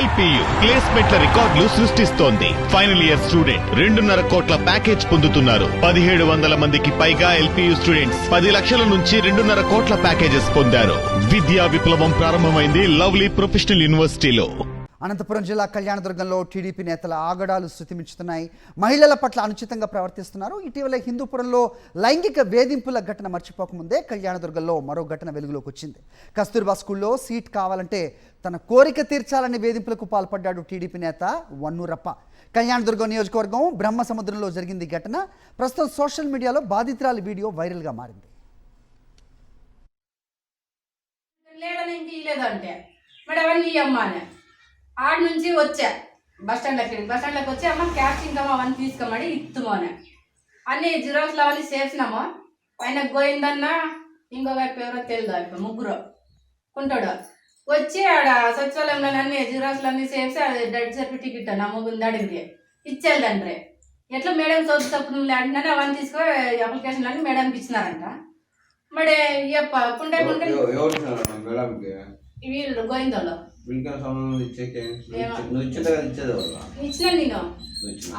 LPU ప్లేస్మెంట్ల రికార్డులు సృష్టిస్తోంది. Final year student 2.5 కోట్ల ప్యాకేజ్ పొందుతున్నారు. 1700 మందికి పైగా ఎల్పియు స్టూడెంట్స్ 10 లక్షల నుంచి 2.5 కోట్ల ప్యాకేజెస్ పొందారు. విద్యా విప్లవం ప్రారంభమైంది లవ్లీ ప్రొఫెషనల్ యూనివర్సిటీలో. అనంతపురం జిల్లా కళ్యాణదుర్గంలో టీడీపీ నేతల ఆగడాలు శృతిమించుతున్నాయి. మహిళల పట్ల అనుచితంగా ప్రవర్తిస్తున్నారు. ఇటీవల హిందూపురంలో లైంగిక వేధింపుల ఘటన మర్చిపోకముందే కళ్యాణదుర్గంలో మరో ఘటన వెలుగులోకి వచ్చింది. కస్తూర్బా స్కూల్లో సీట్ కావాలంటే తన కోరిక తీర్చాలని వేధింపులకు పాల్పడ్డాడు టీడీపీ నేత వన్నూరప్ప. కళ్యాణదుర్గం నియోజకవర్గం బ్రహ్మసముద్రంలో జరిగింది ఘటన. ప్రస్తుతం సోషల్ మీడియాలో బాధితురాలి వీడియో వైరల్గా మారింది. ఆడ నుంచి వచ్చా బస్టాండ్లోకి వచ్చి అమ్మ క్యాష్ ఇంకా అవన్నీ తీసుకోమని ఇత్తుమోనే అన్ని జిరాక్స్లు అవన్నీ చేసినాము. ఆయన గోయిందన్న ఇంకొక ఎవరో తెలియదు ముగ్గురు కుంటాడు వచ్చి ఆడ సచివాలయంలో అన్ని జిరాక్స్లు అన్నీ చేసి అది డెడ్ సర్టిఫికెట్ నా ముగ్గురు అడిగితే ఇచ్చేదండ్రి. ఎట్లా మేడం చదువు తప్పు అంటున్నాను అవన్నీ తీసుకుని అప్లికేషన్లు అన్నీ మేడంకి ఇచ్చినారంట. మరి కుంటే వీళ్ళు గోయిందోళ్ళు ఇచ్చిన నేను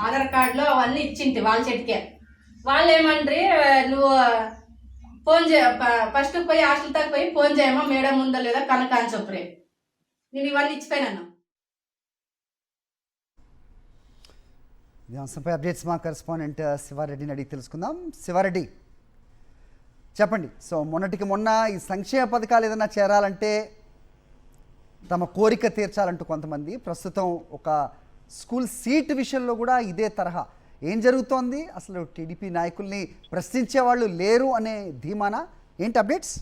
ఆధార్ కార్డులో అవన్నీ ఇచ్చింటి వాళ్ళ చెట్టుకే. వాళ్ళు ఏమంటారు నువ్వు ఫోన్ ఫస్ట్ పోయి హాస్టల్ దాకా పోయి ఫోన్ చేయమా మేడం ఉందా లేదా కనుక అని చెప్పరే. నేను ఇవన్నీ ఇచ్చిపోయినాను. ఈ అంశంపై అప్డేట్స్ మా కరెస్పాండెంట్ శివారెడ్డిని అడిగి తెలుసుకుందాం. శివారెడ్డి చెప్పండి. సో మొన్నటికి మొన్న ఈ సంక్షేమ పథకాలు ఏదైనా చేరాలంటే తమ కోరిక తీర్చాలంటూ కొంతమంది, ప్రస్తుతం ఒక స్కూల్ సీట్ విషయంలో కూడా ఇదే తరహా. ఏం జరుగుతోంది? అసలు టీడీపీ నాయకుల్ని ప్రశ్నించే వాళ్ళు లేరు అనే ధీమానా? ఏంటి అప్డేట్స్?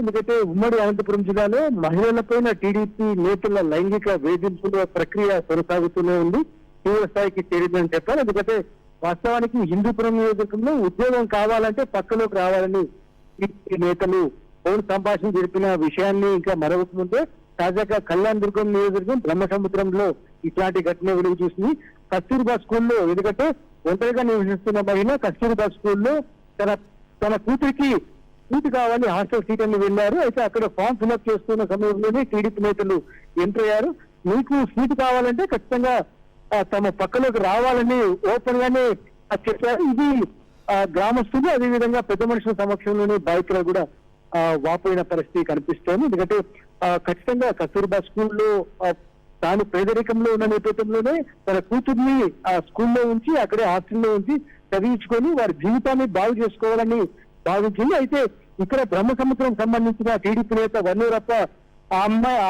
ఎందుకంటే ఉమ్మడి అనంతపురం జిల్లాలో మహిళలపైన టీడీపీ నేతల లైంగిక వేధింపుల ప్రక్రియ కొనసాగుతూనే ఉంది. తీవ్ర స్థాయికి చేరిందని చెప్పాలి. ఎందుకంటే వాస్తవానికి హిందూపురం నియోజకవర్గంలో ఉద్యోగం కావాలంటే పక్కలోకి రావాలని టీడీపీ నేతలు ఫోన్ సంభాషణ జరిపిన విషయాన్ని ఇంకా మరొక ముందే తాజాగా కళ్యాణదుర్గం నియోజకవర్గం బ్రహ్మసముద్రంలో ఇట్లాంటి ఘటన వెలుగు చూసింది. కస్తూర్బా స్కూల్లో, ఎందుకంటే ఒంటరిగా నివసిస్తున్న మహిళ కస్తూర్బా స్కూల్లో తన కూతురికి సీట్ కావాలి, హాస్టల్ సీట్ అని వెళ్ళారు. అయితే అక్కడ ఫామ్ ఫిల్అప్ చేస్తున్న సమయంలోనే టీడీపీ నేతలు ఎంటర్ అయ్యారు. మీకు సీటు కావాలంటే ఖచ్చితంగా తమ పక్కలోకి రావాలని ఓపెన్ గానే చెప్పారు. ఇది గ్రామస్తులు అదేవిధంగా పెద్ద మనుషుల సమక్షంలోనే బాధితులు కూడా వాపోయిన పరిస్థితి కనిపిస్తోంది. ఎందుకంటే ఖచ్చితంగా కస్తూర్బా స్కూల్లో తాను పేదరికంలో ఉన్న నేపథ్యంలోనే తన కూతుర్ని ఆ స్కూల్లో ఉంచి అక్కడే హాస్టల్లో ఉంచి చదివించుకొని వారి జీవితాన్ని బాగు చేసుకోవాలని భావించింది. అయితే ఇక్కడ బ్రహ్మసముద్రం సంబంధించిన టీడీపీ నేత వన్నూరప్ప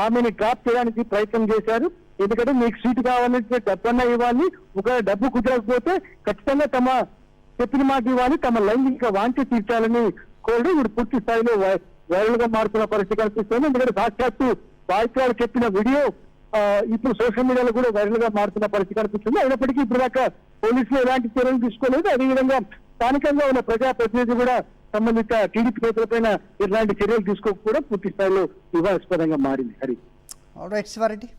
ఆమెని డ్రాప్ చేయడానికి ప్రయత్నం చేశారు. ఎందుకంటే మీకు సీటు కావాలంటే డబ్బన్నా ఇవ్వాలి, ఒకవేళ డబ్బు కుదరకపోతే ఖచ్చితంగా తమ చెప్పిన మాట ఇవ్వాలి, తమ లైంగిక వాంఛ తీర్చాలని కోరడం ఇప్పుడు పూర్తి స్థాయిలో వైరల్ గా మారుతున్న పరిస్థితి కనిపిస్తుంది. ఎందుకంటే సాక్షాత్తు బాధితురాలు చెప్పిన వీడియో ఇప్పుడు సోషల్ మీడియాలో కూడా వైరల్ గా మారుతున్న పరిస్థితి కనిపిస్తుంది. అయినప్పటికీ ఇప్పుడు దాకా పోలీసులు ఎలాంటి చర్యలు తీసుకోలేదు. అదేవిధంగా స్థానికంగా ఉన్న ప్రజాప్రతినిధి కూడా సంబంధిత టీడీపీ నేతలపైన ఎలాంటి చర్యలు తీసుకోకపోవడం పూర్తి స్థాయిలో వివాదాస్పదంగా మారింది. హరి. ఆల్రైట్ శివారెడ్డి.